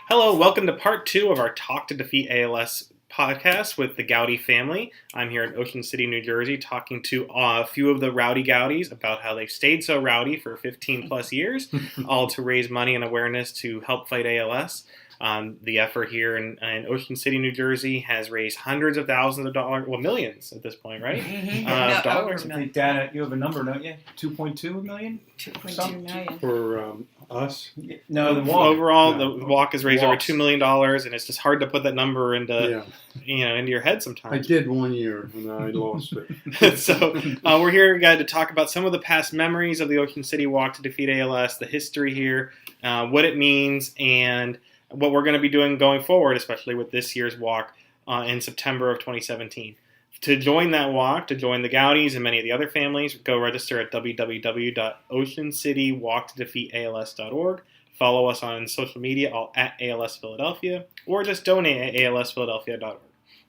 Hello, welcome to part 2 of our Talk to Defeat ALS podcast with the Goudie family. I'm here in Ocean City, New Jersey, talking to a few of the rowdy Goudies about how they've stayed so rowdy for 15 plus years, all to raise money and awareness to help fight ALS. The effort here in Ocean City, New Jersey has raised hundreds of thousands of dollars, well, millions at this point, right? Mm-hmm. Dollars. I think, Dad, you have a number, don't you? 2.2 million? 2.2 million. For us? No, the walk. Overall, No. the walk has raised over Walks. $2 million, and it's just hard to put that number into your head I sometimes. did 1 year and I lost it. So we're here, guys, to talk about some of the past memories of the Ocean City Walk to Defeat ALS, the history here, what it means, and what we're going to be doing going forward, especially with this year's walk in September of 2017. To join that walk, to join the Goudies and many of the other families, go register at www.oceancitywalktodefeatals.org. Follow us on social media, all at ALS Philadelphia, or just donate at alsphiladelphia.org.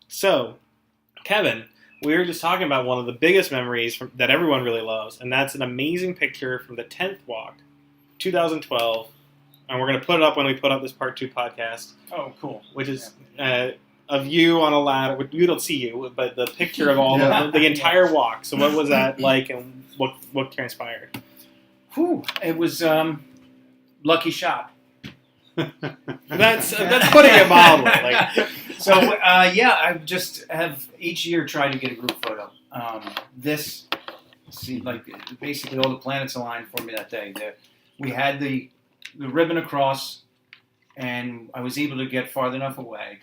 So, Kevin, we were just talking about one of the biggest memories that everyone really loves, and that's an amazing picture from the 10th walk, 2012. And we're going to put it up when we put up this part 2 podcast. Oh, cool. Which is of you on a ladder. You don't see you, but the picture of all the entire walk. So what was that like, and what transpired? Whew. It was lucky shot. That's putting it mildly. So, I just have each year tried to get a group photo. This seemed like basically all the planets aligned for me that day. We had the ribbon across, and I was able to get farther enough away.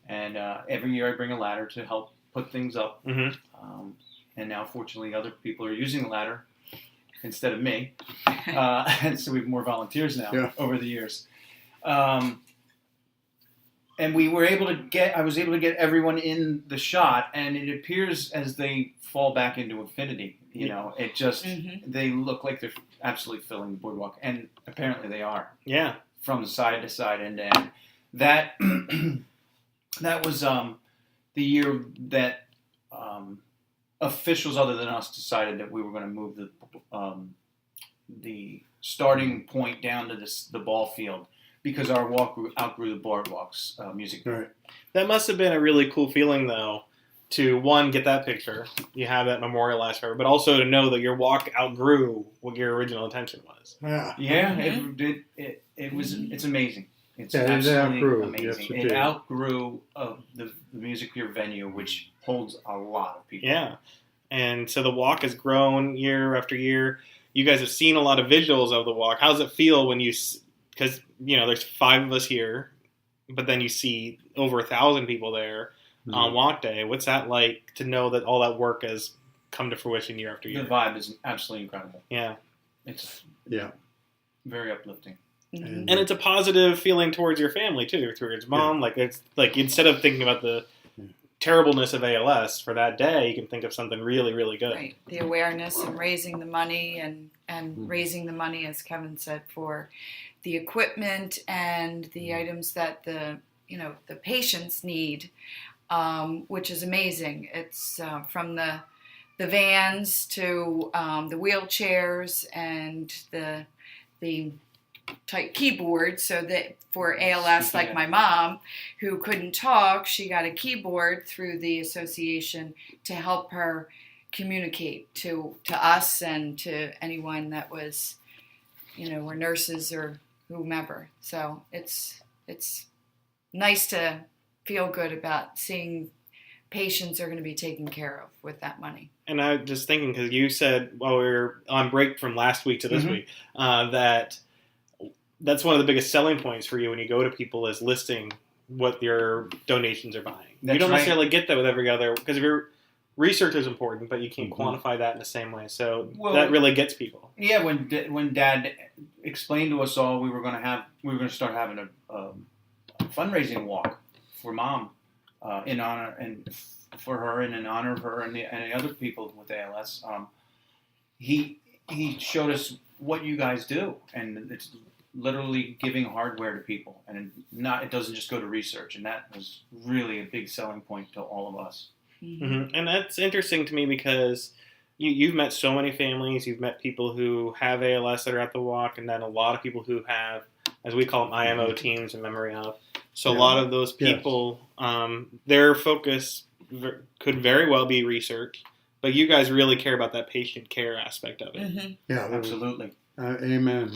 And every year I bring a ladder to help put things up. Mm-hmm. And now, fortunately, other people are using the ladder instead of me. And so we have more volunteers now over the years. And we were able to I was able to get everyone in the shot, and it appears as they fall back into infinity. You know, it just, they look like they're absolutely filling the boardwalk, and apparently they are. Yeah. From side to side, end to end. That, that was the year that officials other than us decided that we were going to move the starting point down to the ball field, because our walk outgrew the boardwalk's music. Right. That must have been a really cool feeling, though, to, one, get that picture. You have that memorialized forever, but also to know that your walk outgrew what your original intention was. Yeah. Yeah, it's amazing. It's it absolutely outgrew. amazing. Yes, it it did. outgrew the Music Pier venue, which holds a lot of people. Yeah. And so the walk has grown year after year. You guys have seen a lot of visuals of the walk. How does it feel when you, because, there's 5 of us here, but then you see over 1,000 people there on walk day. What's that like to know that all that work has come to fruition year after year? The vibe is absolutely incredible. Yeah. It's very uplifting. And it's a positive feeling towards your family, too, towards mom. Yeah. Like, it's like, instead of thinking about the terribleness of ALS for that day, you can think of something really, really good. Right. The awareness and raising the money and raising the money, as Kevin said, for the equipment and the items that the patients need, which is amazing. It's from the vans to the wheelchairs and the type keyboard, so that for ALS, like my mom, who couldn't talk, she got a keyboard through the association to help her communicate to us and to anyone that was, were nurses or whomever. So it's nice to feel good about seeing patients are going to be taken care of with that money. And I was just thinking, because you said while we were on break from last week to this week, that's one of the biggest selling points for you when you go to people is listing what your donations are buying. You don't necessarily get that with every other, because if your research is important, but you can't quantify that in the same way. So that really gets people. Yeah, when Dad explained to us all we were going to start having a fundraising walk for Mom in honor and for her and in honor of her and the other people with ALS. He showed us what you guys do, and it's literally giving hardware to people, and it doesn't just go to research, and that was really a big selling point to all of us. Mm-hmm. And that's interesting to me because you've met so many families, you've met people who have ALS that are at the walk, and then a lot of people who have as we call them, IMO teams in memory of. So a Yeah. lot of those people, their focus could very well be research, but you guys really care about that patient care aspect of it. Mm-hmm. Yeah, Absolutely. Amen.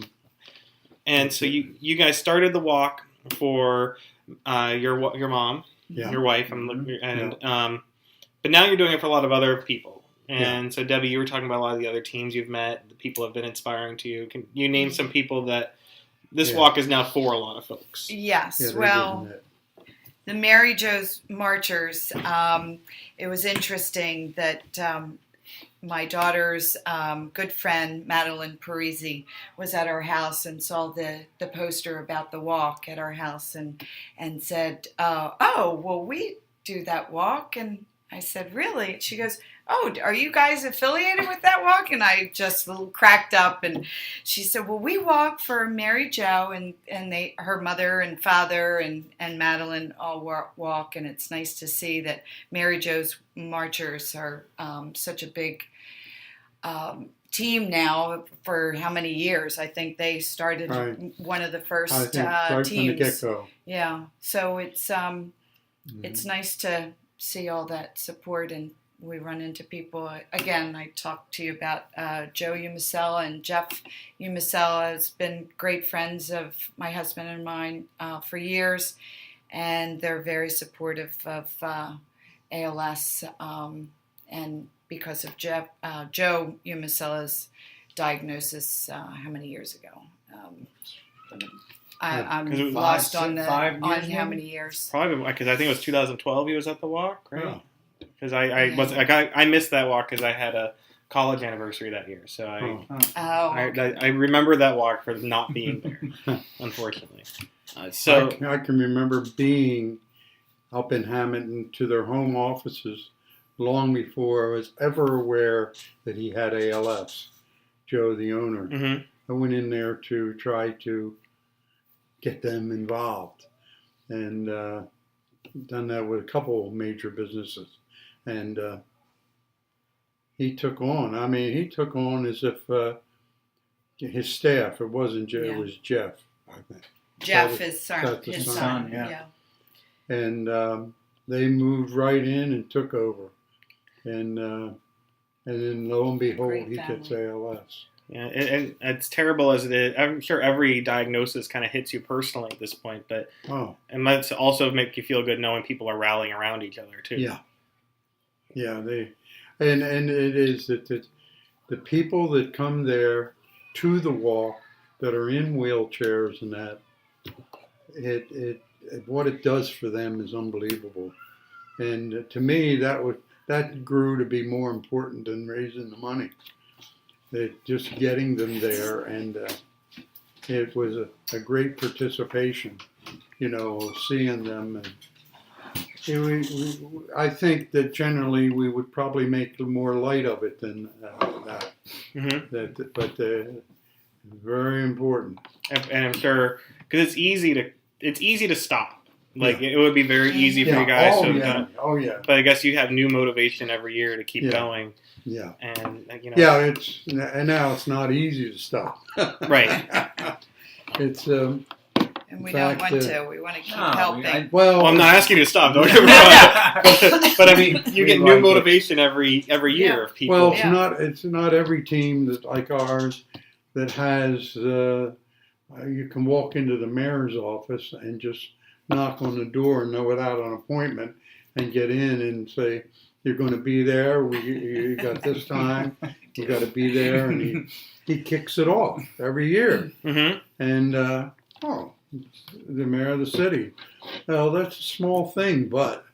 And so you guys started the walk for your mom, Yeah. your wife, but now you're doing it for a lot of other people. And so Debbie, you were talking about a lot of the other teams you've met, the people have been inspiring to you. Can you name some people that this walk is now for a lot of folks? Yes. Yeah, Well, the Mary Jo's Marchers, it was interesting that my daughter's good friend, Madeline Parisi, was at our house and saw the poster about the walk at our house and said, oh, well, we do that walk. And I said, really? She goes, oh, are you guys affiliated with that walk? And I just cracked up, and she said, well, we walk for Mary Jo, and her mother and father and Madeline all walk, and it's nice to see that Mary Jo's Marchers are such a big team now for how many years? I think they started one of the first I think right teams. from the get-go. Yeah, so it's nice to see all that support, and we run into people. Again, I talked to you about Joe Umasella and Jeff Umasella has been great friends of my husband and mine for years, and they're very supportive of ALS, and because of Joe Umasella's diagnosis how many years ago? I'm lost on how many years. Probably because I think it was 2012 he was at the walk, right? Oh. Because I missed that walk because I had a college anniversary that year, so I remember that walk for not being there, unfortunately. I can remember being up in Hamilton to their home offices long before I was ever aware that he had ALS. Joe, the owner, I went in there to try to get them involved, and done that with a couple major businesses. And he took on. I mean, he took on as if his staff. It wasn't Joe. It was Jeff. I think Jeff is his son. Yeah. And they moved right in and took over. And then lo and behold, he gets ALS. Yeah, and it's terrible as it is. I'm sure every diagnosis kind of hits you personally at this point, but it might also make you feel good knowing people are rallying around each other too. Yeah. Yeah, and it is that the people that come there to the walk that are in wheelchairs and that it what it does for them is unbelievable. And to me, that grew to be more important than raising the money. Just getting them there, and it was a great participation, seeing them. And I think that generally we would probably make more light of it than that. Mm-hmm. But very important. And I'm sure because it's easy to stop. Like it would be very easy for you guys. Oh yeah. But I guess you have new motivation every year to keep going. Yeah. And and now it's not easy to stop. Right. It's and we don't want to. We want to keep helping. I'm not asking you to stop. Don't get me wrong. But I mean, you get new motivation every year of people. Well, it's not every team that like ours that has. You can walk into the mayor's office and just knock on the door and without an appointment and get in and say, you're going to be there. You got this time. You got to be there, and he kicks it off every year. Mm-hmm. And the mayor of the city. Well, that's a small thing, but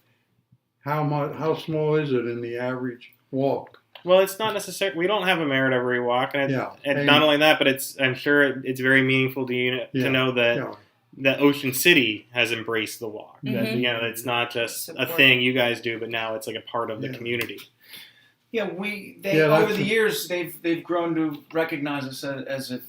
how small is it in the average walk? Well, it's not necessary. We don't have a mayor at every walk, and not only that, but I'm sure it's very meaningful to you to know that. That Ocean City has embraced the walk. Mm-hmm. That, it's not just a thing you guys do, but now it's like a part of the community. Yeah, over the years they've grown to recognize us as a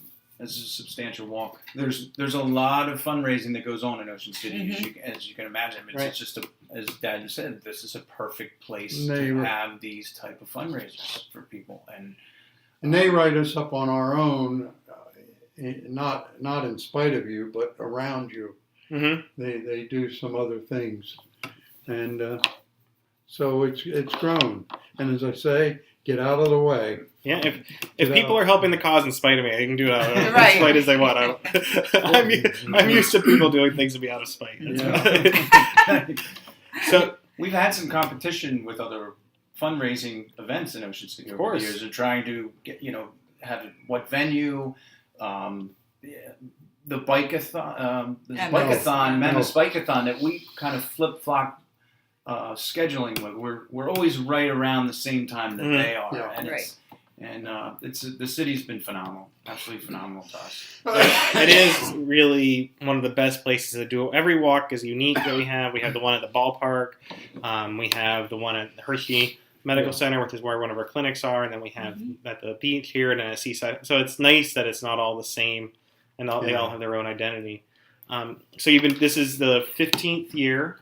substantial walk. There's a lot of fundraising that goes on in Ocean City, as you can imagine. It's just as Dad said, this is a perfect place to have these type of fundraisers for people, and they write us up on our own. not in spite of you, but around you. Mm-hmm. They do some other things, and so it's grown. And as I say, get out of the way. Yeah, if people are helping the cause in spite of me, they can do it as Right. spite as they want. I'm used to people doing things to be out of spite. So we've had some competition with other fundraising events in Ocean City over the years. Of trying to get, have what venue, the bike-a-thon, Mammoth Bike-a-thon that we kind of flip-flop scheduling with. We're always right around the same time that they are, and the city's been phenomenal, absolutely phenomenal to us. It is really one of the best places to do it. Every walk is unique that we have. We have the one at the ballpark. We have the one at the Hershey Medical Center, which is where one of our clinics are, and then we have at the beach here and at a seaside. So it's nice that it's not all the same, and they all have their own identity. So this is the 15th year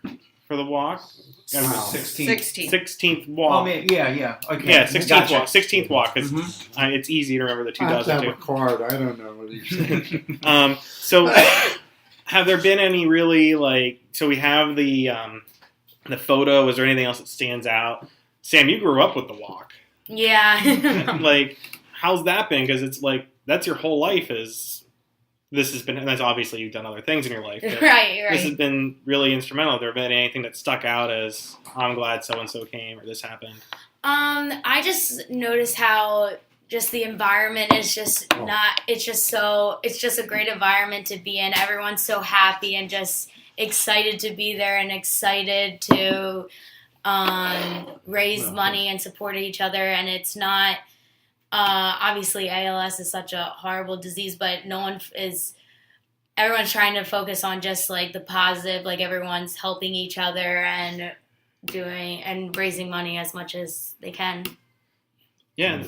for the walk. 16th walk. Oh, man, yeah. Okay. Yeah, 16th walk. 16th walk. It's easy to remember the 2002. I have to have a card. I don't know what these things. So have there been any really, so we have the photo. Is there anything else that stands out? Sam, you grew up with the walk. Yeah. How's that been? Because it's that's your whole life that's obviously you've done other things in your life. Right. This has been really instrumental. Have there been anything that stuck out as, I'm glad so-and-so came or this happened? I just noticed how just the environment is just it's just a great environment to be in. Everyone's so happy and just excited to be there and excited to raise money and support each other. And it's not, obviously ALS is such a horrible disease, but everyone's trying to focus on just the positive, everyone's helping each other and raising money as much as they can. Yeah,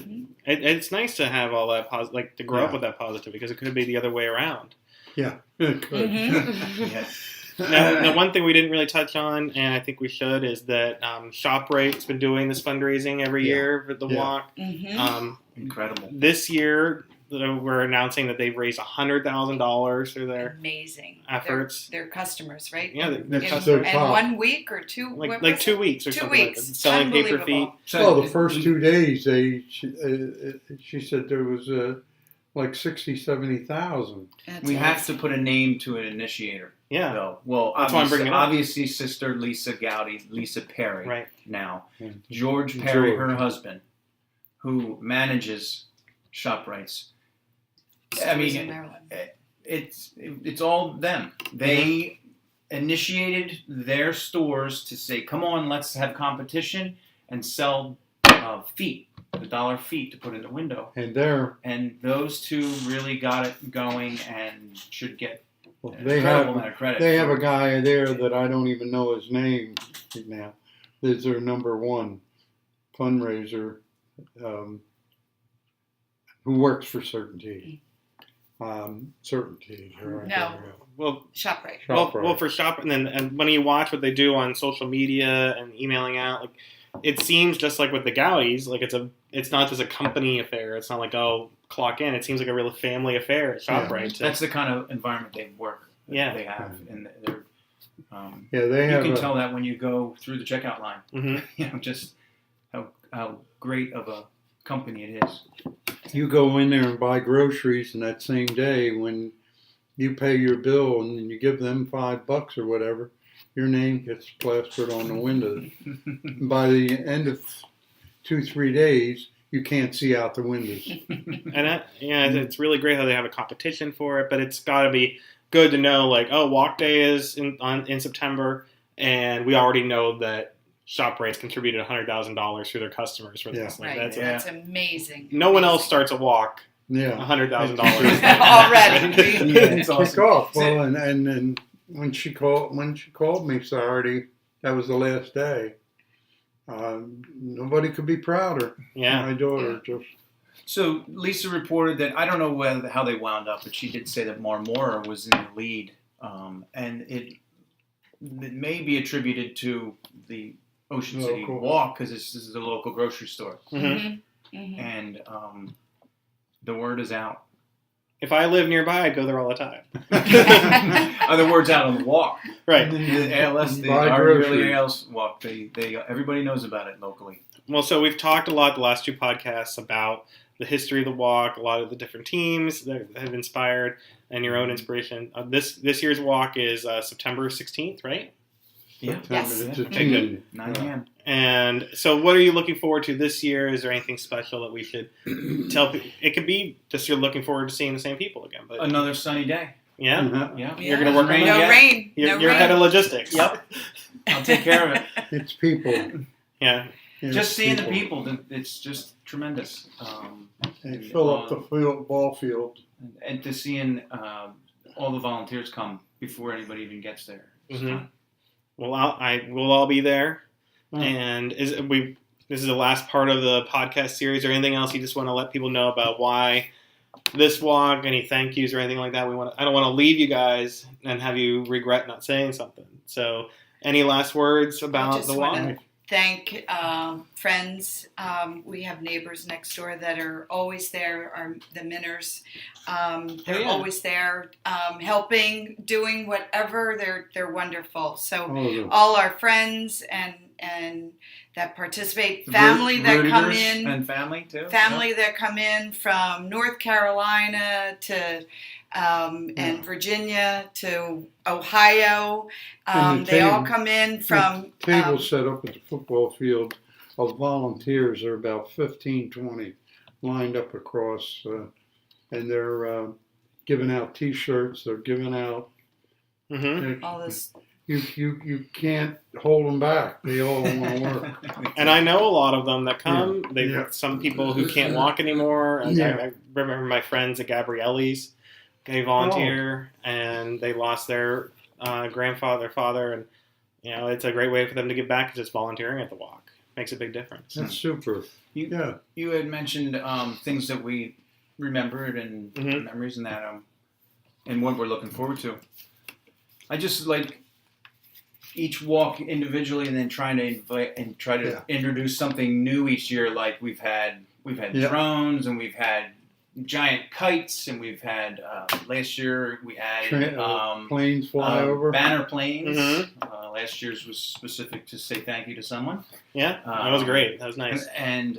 it's nice to have all that to grow up with that positivity, because it could be the other way around. Yeah, it could. Yeah. Now, one thing we didn't really touch on, and I think we should, is that ShopRite's been doing this fundraising every year for the walk. Incredible. This year, we're announcing that they've raised $100,000 through their efforts. They're customers, right? Yeah, they're customers. And 1 week or two? Like 2 weeks or something. 2 weeks. Selling pay-per-feet. Well, the first 2 days, she said there was 60,000-70,000. We have to put a name to an initiator. Yeah. Though. Well, that's why I'm bringing it up. Obviously, Sister Lisa Goudie, Lisa Perry, right now. George Perry, her husband, who manages ShopRite's. I mean, it's all them. They initiated their stores to say, come on, let's have competition and sell feet, the dollar feet to put in the window. And those two really got it going and should get incredible amount of credit. They have a guy there that I don't even know his name right now. There's their number one fundraiser who works for Certainty. Certainty. No. Well, ShopRite. Well, for Shop, and when you watch what they do on social media and emailing out, it seems just like with the Goudies, it's not just a company affair. It's not clock in. It seems like a real family affair at ShopRite. That's the kind of environment they work. Yeah. They have, and they're. They have. You can tell that when you go through the checkout line. Mm-hmm. Just how great of a company it is. You go in there and buy groceries, and that same day when you pay your bill and you give them $5 or whatever, your name gets plastered on the windows. By the end of 2-3 days, you can't see out the windows. And it's really great how they have a competition for it, but it's got to be good to know, Walk Day is in September, and we already know that ShopRite's contributed $100,000 through their customers for this. That's amazing. No one else starts a walk. Yeah, $100,000 already. It's awesome. Kick off. Well, and when she called me Saturday, that was the last day. Nobody could be prouder. Yeah, my daughter just. So Lisa reported that, I don't know how they wound up, but she did say that Marmora was in the lead, and it may be attributed to the Ocean City walk, because this is a local grocery store. Mm-hmm. Mm-hmm. And the word is out. if I live nearby, I'd go there all the time. Other words out on the walk. Right. The ALS, the Buy our groceries. yearly ALS walk. They everybody knows about it locally. Well, so we've talked a lot the last 2 podcasts about the history of the walk, a lot of the different teams that have inspired, and your own inspiration. This year's walk is September 16th, right? Yeah. Yes. It's a Okay, good. team. 9 a.m. And so what are you looking forward to this year? Is there anything special that we should tell people? It could be just you're looking forward to seeing the same people again. But Another sunny day. yeah, Uh-huh. Yeah. You're gonna work on Rain that? No again. rain. You're, no you're rain. head of logistics. Yep. I'll take care of it. It's people. Yeah. It's Just seeing the people, it's just tremendous. They fill up the ball field. And to seeing all the volunteers come before anybody even gets there. It's Mhm. fun. Well, we'll all be there. Oh. And this is the last part of the podcast series, or anything else you just want to let people know about why this walk, any thank yous or anything like that? I don't want to leave you guys and have you regret not saying something. So, any last words about just the walk? wanna thank friends. We have neighbors next door that are always there, the Minners. They're yeah. always there helping, doing whatever. They're wonderful. So All of them. all our friends and that participate, family that come Rooters in, and family too. family that come in from North Carolina to and Virginia to Ohio. And the They all table- come in from Table set up at the football field of volunteers. There are about 15, 20 lined up across, and they're giving out T-shirts. They're giving out. Mm-hmm. all this. Mm-hmm. You can't hold them back. They all want to work. And I know a lot of them that come. They've Yeah. some people who can't walk anymore. And Yeah. I remember my friends at Gabrielli's. They volunteer, and they lost their father, and it's a great way for them to give back. Just volunteering at the walk makes a big difference. That's super. Yeah. You had mentioned things that we remembered and Mhm. memories and that, and what we're looking forward to. I just like each walk individually, and then trying to invite and try to introduce something new each year. Like we've had Yeah. drones, and we've had giant kites, and we've had last year we added Planes fly over. banner planes. Mhm. Last year's was specific to say thank you to someone. Yeah, that was great. That was nice. And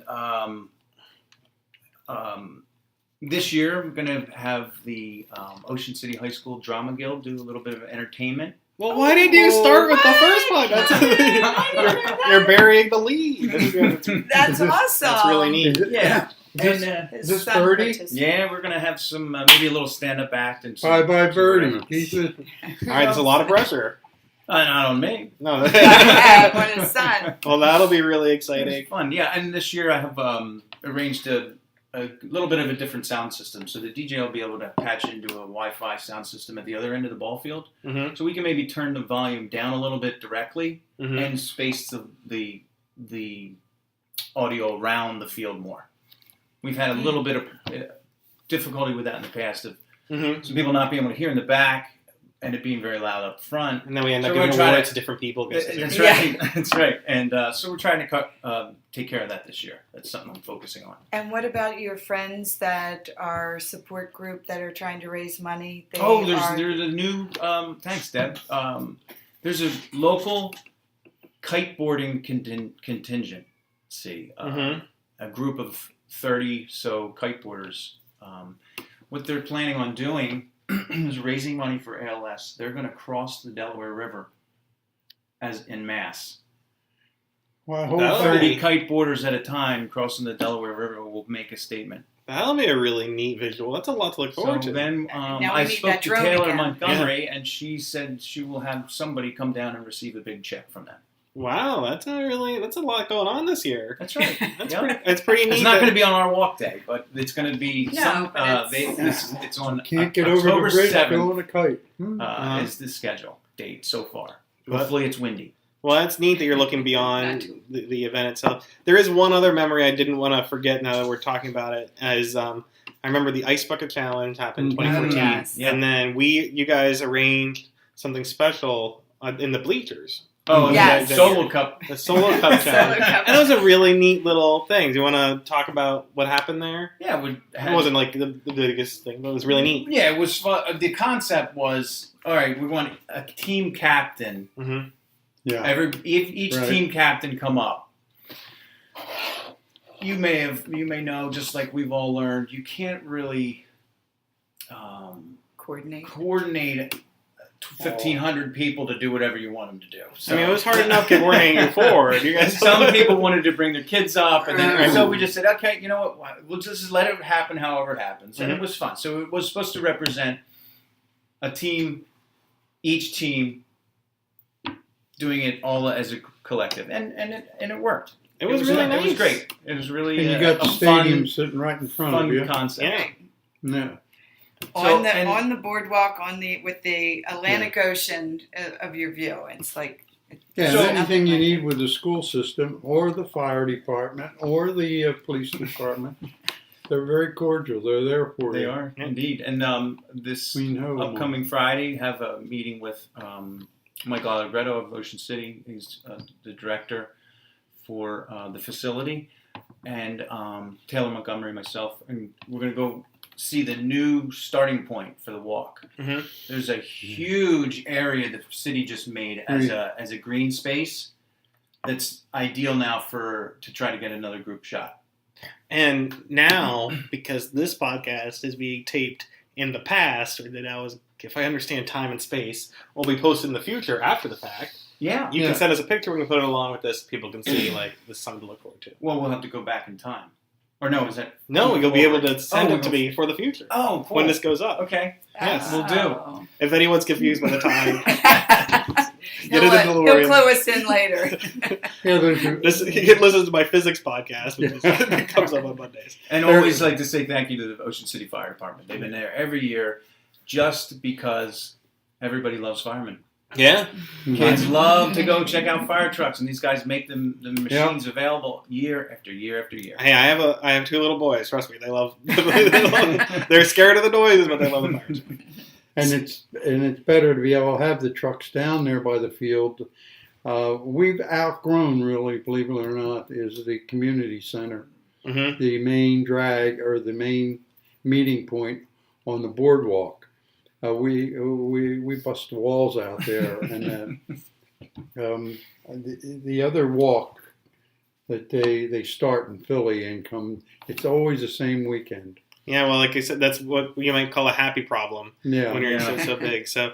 this year we're going to have the Ocean City High School Drama Guild do a little bit of entertainment. Well, why did you start with the first one? You're burying the lead. That's this- awesome. That's really neat. Yeah. Is And, His this son Birdie? participates. yeah, we're going to have some, maybe a little stand-up act. And some, Bye, some Birdie. whatever. He's a, All right, there's a lot of pressure. Not on me. No. Yeah, what his son. Well, that'll be really It's exciting. fun. Yeah, and this year I have arranged a little bit of a different sound system. So the DJ will be able to patch into a Wi-Fi sound system at the other end of the ball field. Mm-hmm. So we can maybe turn the volume down a little bit directly Mm-hmm. and space the audio around the field more. We've had a little bit of difficulty with that in the past of Mm-hmm. some people not being able to hear in the back and it being very loud up front. And then we end up So we're giving trying awards to- to different people. because That's they're- right. That's right. And so we're trying to take care of that this year. That's something I'm focusing on. And what about your friends that are support group that are trying to raise money? They There's a new. Thanks, Deb. There's a local kiteboarding contingency. A group of 30 so kiteboarders. What they're planning on doing is raising money for ALS. They're going to cross the Delaware River as in mass. well, That'll 30 be- kiteboarders at a time crossing the Delaware River will make a statement. That'll be a really neat visual. That's a lot to look forward So to. then Now we I need spoke that to drone Taylor again. Montgomery, and she said she will have somebody come down and receive a big check from them. Wow, that's a lot going on this year. That's right. That's Yep. it's pretty neat. It's not that- going to be on our walk day, but it's going to be No, some. but It's on can't get October over the bridge 7th. going a kite. Is the schedule date so far? But- Hopefully, it's windy. Well, that's neat that you're looking beyond the event itself. There is one other memory I didn't want to forget now that we're talking about it. As I remember the Ice Bucket Challenge happened in 2014, Yes. Yeah. and then you guys arranged something special in the bleachers Oh, Yes. the Solo Cup. The Solo Cup Solo challenge. Cup. And those are really neat little things. You want to talk about what happened there? Yeah, It wasn't like the biggest thing, but it was really neat. Yeah, it was fun. The concept was, all right, we want a team captain. Mm-hmm. Yeah. Each Right. team captain come up. You may know, just like we've all learned, you can't really coordinate 1,500 people to do whatever you want them to do. So, I mean, it was hard enough coordinating you forward. You guys, some people wanted to bring their kids up, and then Right. so we just said, okay, you know what? We'll just let it happen however it happens, and Mhm. it was fun. So it was supposed to represent a team, each team doing it all as a collective, and it worked. it was really nice. It was great. It was really And you got the a stadium sitting right in front of fun you. concept. Yeah. Yeah. So, On the boardwalk with the Atlantic Ocean of your view. It's like Yeah, So- and anything you need with the school system or the fire department or the police department, they're very cordial. They're there for They you. are indeed, and this We know them. upcoming Friday have a meeting with Michael Allegretto of Ocean City. He's the director for the facility, and Taylor Montgomery, myself, and we're going to go see the new starting point for the walk. Mhm. There's a huge area the city just made as a green space that's ideal now to try to get another group shot. And now, because this podcast is being taped in the past, or that I was, if I understand time and space, will be posted in the future after the fact. Yeah. You Yeah. can send us a picture. We can put it along with this. People can see like this is something to look forward to. Well, we'll have to go back in time. Or no, is that? No, you'll be able to send Oh, it to me for the future Oh, cool. when this goes up. Okay. Yes. We'll do. Oh. If anyone's confused by the time, He'll Get it in the he'll DeLorean. clue us in later. Yeah, there's a- you can listen to my physics podcast, which it comes up on Mondays. And always like to say thank you to the Ocean City Fire Department. They've been there every year just because everybody loves firemen. Yeah, Kids love to go check out fire trucks, and these guys make the machines available year after year after year. hey, I have two little boys. Trust me, they love. They're scared of the noises, but they love the fires. And it's better to be able to have the trucks down there by the field. We've outgrown, really, believe it or not, is the community center, Mm-hmm. the main drag or the main meeting point on the boardwalk. We bust the walls out there, and the other walk that they start in Philly and come. It's always the same weekend. Yeah, well, like I said, that's what you might call a happy problem Yeah. when you're Yeah. so big. So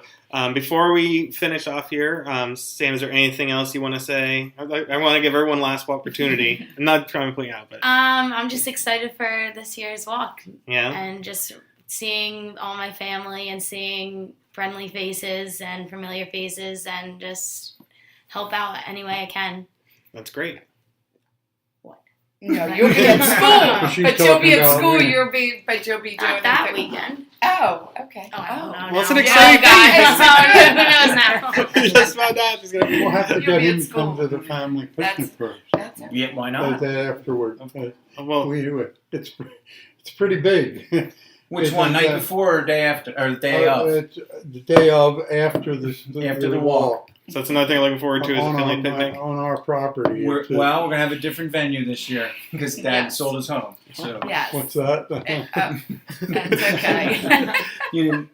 before we finish off here, Sam, is there anything else you want to say? I want to give everyone last opportunity. I'm not trying to point out, but I'm just excited for this year's walk yeah. and just seeing all my family and seeing friendly faces and familiar faces and just help out any way I can. That's great. No, you'll be at school, She's but you'll be talking at about school. me. You'll be doing Not that everything. weekend. Oh, okay. Oh, I don't know. Well, it's an now. exciting Oh, God. thing. Who knows now? You just found out she's going to be. We'll have to You'll get be at him to come school. to the family That's- picnic first. That's it. Yeah, why But not? afterward, Well, we do it. It's pretty big. Which It's one, a- night before or day after, or the day of? It's the day of after After the walk. so that's another thing I'm looking forward to is a on, family our, picnic. on our property. We're It's, well, we're gonna have a different venue this year because Dad Yes. sold his home. So Yes. what's that? That's okay. you didn't.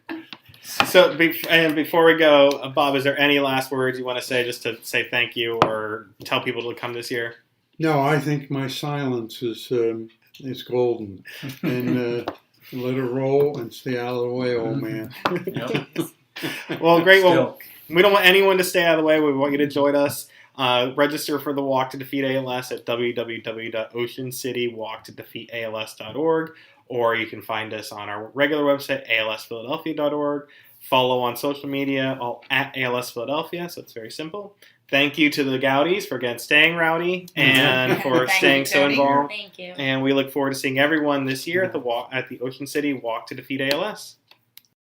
So, and before we go, Bob, is there any last words you want to say just to say thank you or tell people to come this year? No, I think my silence is golden, and let it roll and stay out of the way, old man. Yep. Well, great. Well, Still. we don't want anyone to stay out of the way. We want you to join us. Register for the Walk to Defeat ALS at www.oceancitywalktodefeatals.org, or you can find us on our regular website, alsphiladelphia.org. Follow on social media, all at ALS Philadelphia, so it's very simple. Thank you to the Goudies for, again, staying rowdy and for Thank staying you, so Tony. involved. Thank you. And we look forward to seeing everyone this year at the Ocean City Walk to Defeat ALS.